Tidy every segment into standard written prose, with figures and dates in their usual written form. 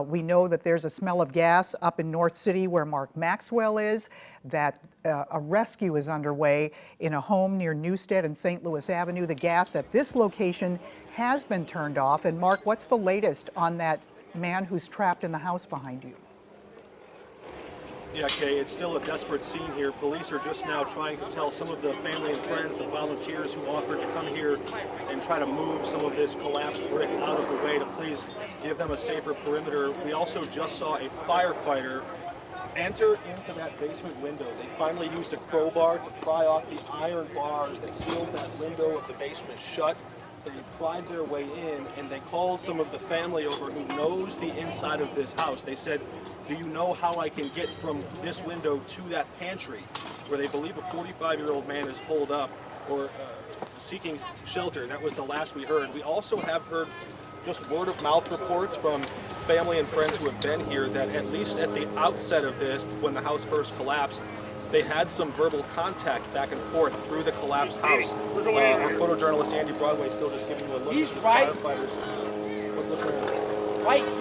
We know that there's a smell of gas up in North City where Mark Maxwell is, that a rescue is underway in a home near Newstead and St. Louis Avenue. The gas at this location has been turned off. And Mark, what's the latest on that man who's trapped in the house behind you? Yeah, Kay, it's still a desperate scene here. Police are just now trying to tell some of the family and friends, the volunteers who offered to come here and try to move some of this collapsed brick out of the way to please give them a safer perimeter. We also just saw a firefighter enter into that basement window. They finally used a crowbar to pry off the iron bars that sealed that window of the basement shut. They pried their way in, and they called some of the family over who knows the inside of this house. They said, do you know how I can get from this window to that pantry, where they believe a 45-year-old man is holed up or seeking shelter? That was the last we heard. We also have heard just word-of-mouth reports from family and friends who have been here that at least at the outset of this, when the house first collapsed, they had some verbal contact back and forth through the collapsed house. Our photojournalist Andy Broadway is still just giving you a look. He's right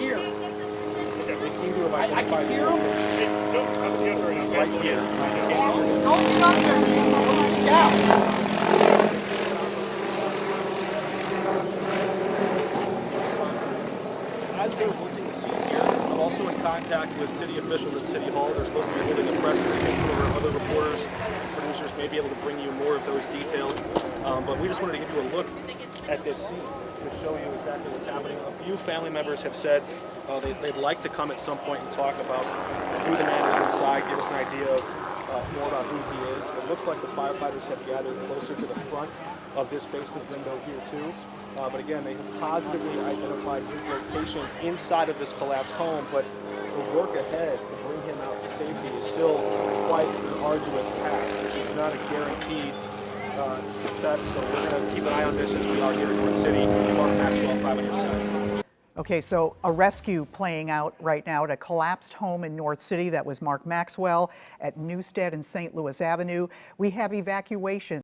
here. They seem to have I can hear him. right here. Don't get up there. Down. As they're working the scene here, I'm also in contact with city officials at City Hall. They're supposed to be holding a press briefing, so there are other reporters, producers may be able to bring you more of those details. But we just wanted to give you a look at this scene to show you exactly what's happening. A few family members have said they'd like to come at some point and talk about who the man is inside, give us an idea of more about who he is. It looks like the firefighters have gathered closer to the front of this basement window here too. But again, they have positively identified his location inside of this collapsed home, but the work ahead to bring him out to safety is still quite an arduous task. It's not a guaranteed success, so we're going to keep an eye on this as we are here in North City. Mark Maxwell, 5 on your side. Okay, so a rescue playing out right now at a collapsed home in North City. That was Mark Maxwell at Newstead and St. Louis Avenue. We have evacuation